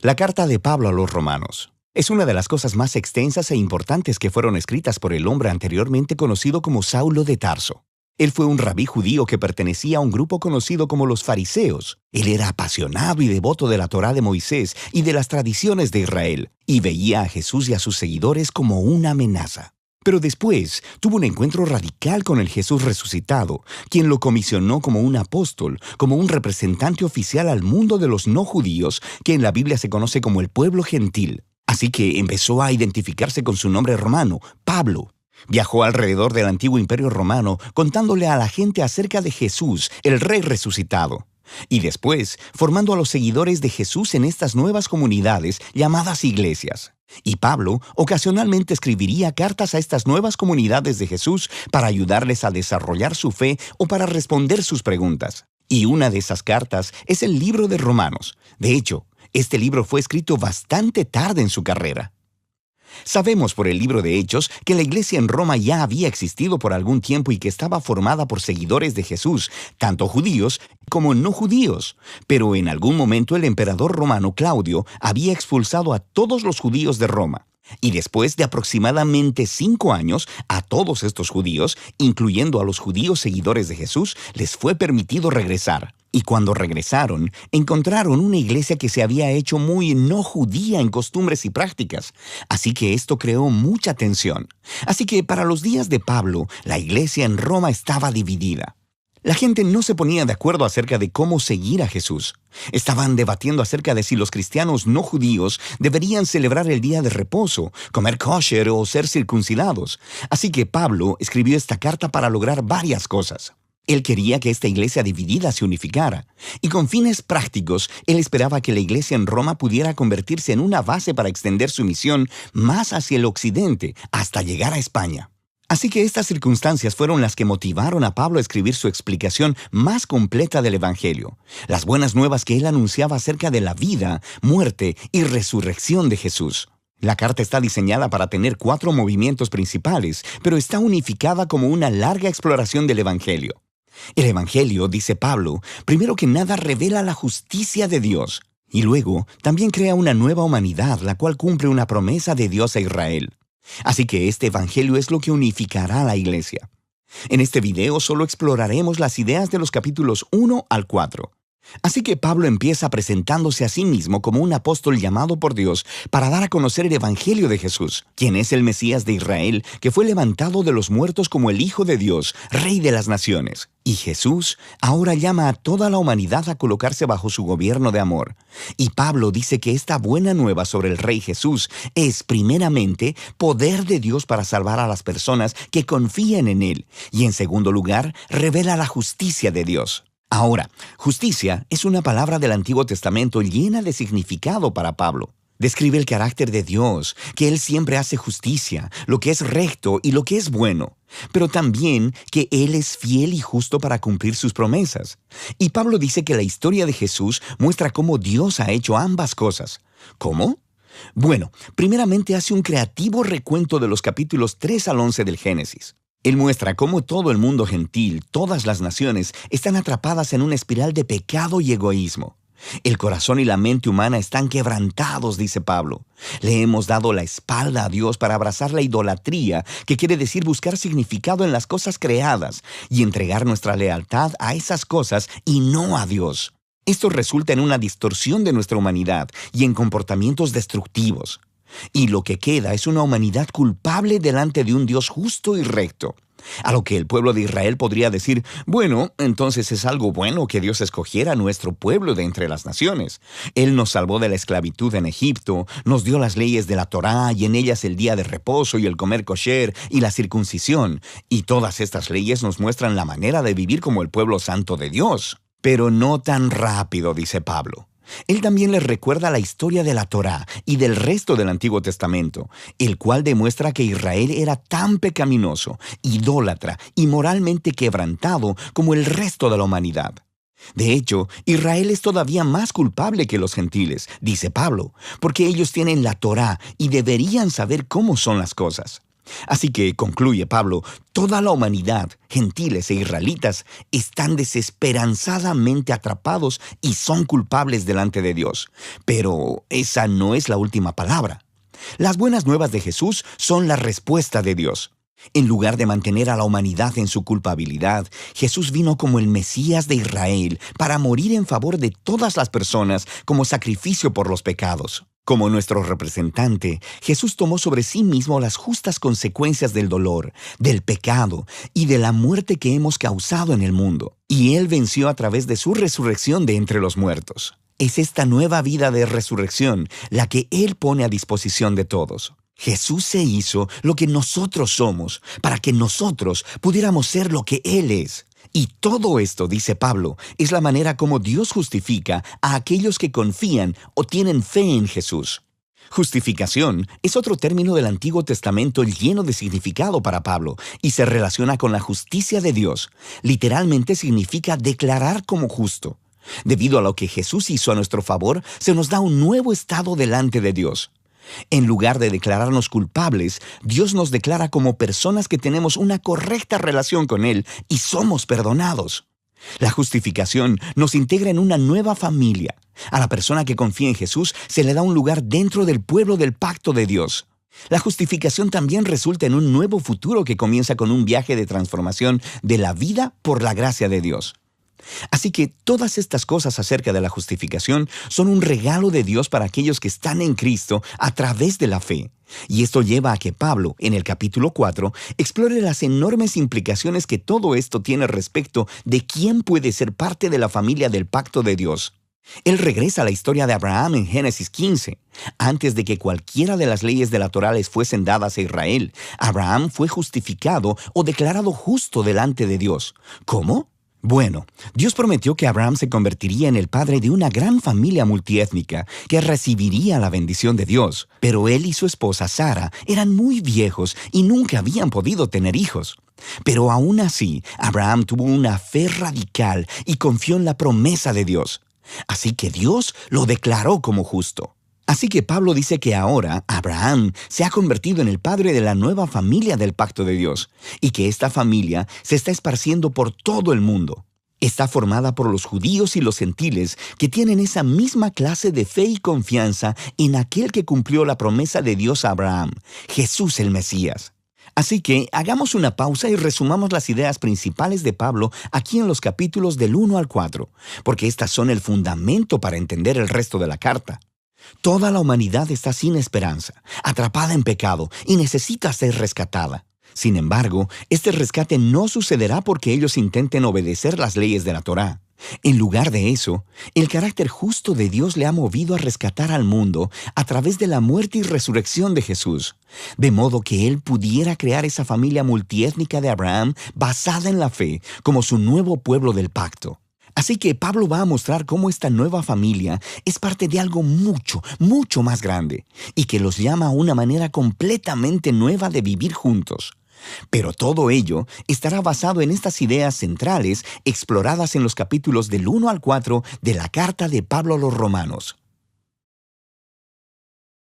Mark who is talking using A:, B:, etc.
A: La carta de Pablo a los Romanos es una de las cosas más extensas e importantes que fueron escritas por el hombre anteriormente conocido como Saulo de Tarso. Él fue un rabí judío que pertenecía a un grupo conocido como los fariseos. Él era apasionado y devoto de la Torá de Moisés y de las tradiciones de Israel, y veía a Jesús y a sus seguidores como una amenaza. Pero después tuvo un encuentro radical con el Jesús resucitado, quien lo comisionó como un apóstol, como un representante oficial al mundo de los no judíos, que en la Biblia se conoce como el pueblo gentil. Así que empezó a identificarse con su nombre romano, Pablo. Viajó alrededor del antiguo imperio romano contándole a la gente acerca de Jesús, el Rey resucitado. Y después, formando a los seguidores de Jesús en estas nuevas comunidades llamadas iglesias. Y Pablo ocasionalmente escribiría cartas a estas nuevas comunidades de Jesús para ayudarles a desarrollar su fe o para responder sus preguntas. Y una de esas cartas es el libro de Romanos. De hecho, este libro fue escrito bastante tarde en su carrera. Sabemos por el libro de Hechos que la iglesia en Roma ya había existido por algún tiempo y que estaba formada por seguidores de Jesús, tanto judíos como no judíos. Pero en algún momento el emperador romano Claudio había expulsado a todos los judíos de Roma. Y después de aproximadamente 5 años, a todos estos judíos, incluyendo a los judíos seguidores de Jesús, les fue permitido regresar. Y cuando regresaron, encontraron una iglesia que se había hecho muy no judía en costumbres y prácticas. Así que esto creó mucha tensión. Así que para los días de Pablo, la iglesia en Roma estaba dividida. La gente no se ponía de acuerdo acerca de cómo seguir a Jesús. Estaban debatiendo acerca de si los cristianos no judíos deberían celebrar el día de reposo, comer kosher o ser circuncidados. Así que Pablo escribió esta carta para lograr varias cosas. Él quería que esta iglesia dividida se unificara. Y con fines prácticos, él esperaba que la iglesia en Roma pudiera convertirse en una base para extender su misión más hacia el occidente, hasta llegar a España. Así que estas circunstancias fueron las que motivaron a Pablo a escribir su explicación más completa del Evangelio, las buenas nuevas que él anunciaba acerca de la vida, muerte y resurrección de Jesús. La carta está diseñada para tener 4 movimientos principales, pero está unificada como una larga exploración del Evangelio. El Evangelio, dice Pablo, primero que nada revela la justicia de Dios, y luego también crea una nueva humanidad, la cual cumple una promesa de Dios a Israel. Así que este Evangelio es lo que unificará a la iglesia. En este video solo exploraremos las ideas de los capítulos 1 al 4. Así que Pablo empieza presentándose a sí mismo como un apóstol llamado por Dios para dar a conocer el Evangelio de Jesús, quien es el Mesías de Israel, que fue levantado de los muertos como el Hijo de Dios, Rey de las naciones. Y Jesús ahora llama a toda la humanidad a colocarse bajo su gobierno de amor. Y Pablo dice que esta buena nueva sobre el Rey Jesús es, primeramente, poder de Dios para salvar a las personas que confían en Él. Y en segundo lugar, revela la justicia de Dios. Ahora, justicia es una palabra del Antiguo Testamento llena de significado para Pablo. Describe el carácter de Dios, que Él siempre hace justicia, lo que es recto y lo que es bueno, pero también que Él es fiel y justo para cumplir sus promesas. Y Pablo dice que la historia de Jesús muestra cómo Dios ha hecho ambas cosas. ¿Cómo? Bueno, primeramente hace un creativo recuento de los capítulos 3 al 11 del Génesis. Él muestra cómo todo el mundo gentil, todas las naciones, están atrapadas en una espiral de pecado y egoísmo. El corazón y la mente humana están quebrantados, dice Pablo. Le hemos dado la espalda a Dios para abrazar la idolatría, que quiere decir buscar significado en las cosas creadas y entregar nuestra lealtad a esas cosas y no a Dios. Esto resulta en una distorsión de nuestra humanidad y en comportamientos destructivos. Y lo que queda es una humanidad culpable delante de un Dios justo y recto. A lo que el pueblo de Israel podría decir, bueno, entonces es algo bueno que Dios escogiera a nuestro pueblo de entre las naciones. Él nos salvó de la esclavitud en Egipto, nos dio las leyes de la Torá y en ellas el día de reposo y el comer kosher y la circuncisión. Y todas estas leyes nos muestran la manera de vivir como el pueblo santo de Dios. Pero no tan rápido, dice Pablo. Él también les recuerda la historia de la Torá y del resto del Antiguo Testamento, el cual demuestra que Israel era tan pecaminoso, idólatra y moralmente quebrantado como el resto de la humanidad. De hecho, Israel es todavía más culpable que los gentiles, dice Pablo, porque ellos tienen la Torá y deberían saber cómo son las cosas. Así que, concluye Pablo, toda la humanidad, gentiles e israelitas, están desesperanzadamente atrapados y son culpables delante de Dios. Pero esa no es la última palabra. Las buenas nuevas de Jesús son la respuesta de Dios. En lugar de mantener a la humanidad en su culpabilidad, Jesús vino como el Mesías de Israel para morir en favor de todas las personas como sacrificio por los pecados. Como nuestro representante, Jesús tomó sobre sí mismo las justas consecuencias del dolor, del pecado y de la muerte que hemos causado en el mundo. Y Él venció a través de su resurrección de entre los muertos. Es esta nueva vida de resurrección la que Él pone a disposición de todos. Jesús se hizo lo que nosotros somos para que nosotros pudiéramos ser lo que Él es. Y todo esto, dice Pablo, es la manera como Dios justifica a aquellos que confían o tienen fe en Jesús. Justificación es otro término del Antiguo Testamento lleno de significado para Pablo y se relaciona con la justicia de Dios. Literalmente significa declarar como justo. Debido a lo que Jesús hizo a nuestro favor, se nos da un nuevo estado delante de Dios. En lugar de declararnos culpables, Dios nos declara como personas que tenemos una correcta relación con Él y somos perdonados. La justificación nos integra en una nueva familia. A la persona que confía en Jesús se le da un lugar dentro del pueblo del pacto de Dios. La justificación también resulta en un nuevo futuro que comienza con un viaje de transformación de la vida por la gracia de Dios. Así que todas estas cosas acerca de la justificación son un regalo de Dios para aquellos que están en Cristo a través de la fe. Y esto lleva a que Pablo, en el capítulo 4, explore las enormes implicaciones que todo esto tiene respecto de quién puede ser parte de la familia del pacto de Dios. Él regresa a la historia de Abraham en Génesis 15. Antes de que cualquiera de las leyes de la Torá les fuesen dadas a Israel, Abraham fue justificado o declarado justo delante de Dios. ¿Cómo? Bueno, Dios prometió que Abraham se convertiría en el padre de una gran familia multiétnica que recibiría la bendición de Dios. Pero él y su esposa Sara eran muy viejos y nunca habían podido tener hijos. Pero aún así, Abraham tuvo una fe radical y confió en la promesa de Dios. Así que Dios lo declaró como justo. Así que Pablo dice que ahora Abraham se ha convertido en el padre de la nueva familia del pacto de Dios y que esta familia se está esparciendo por todo el mundo. Está formada por los judíos y los gentiles que tienen esa misma clase de fe y confianza en aquel que cumplió la promesa de Dios a Abraham, Jesús el Mesías. Así que hagamos una pausa y resumamos las ideas principales de Pablo aquí en los capítulos del 1 al 4, porque estas son el fundamento para entender el resto de la carta. Toda la humanidad está sin esperanza, atrapada en pecado y necesita ser rescatada. Sin embargo, este rescate no sucederá porque ellos intenten obedecer las leyes de la Torá. En lugar de eso, el carácter justo de Dios le ha movido a rescatar al mundo a través de la muerte y resurrección de Jesús, de modo que Él pudiera crear esa familia multiétnica de Abraham basada en la fe como su nuevo pueblo del pacto. Así que Pablo va a mostrar cómo esta nueva familia es parte de algo mucho, mucho más grande y que los llama a una manera completamente nueva de vivir juntos. Pero todo ello estará basado en estas ideas centrales exploradas en los capítulos del 1 al 4 de la carta de Pablo a los Romanos.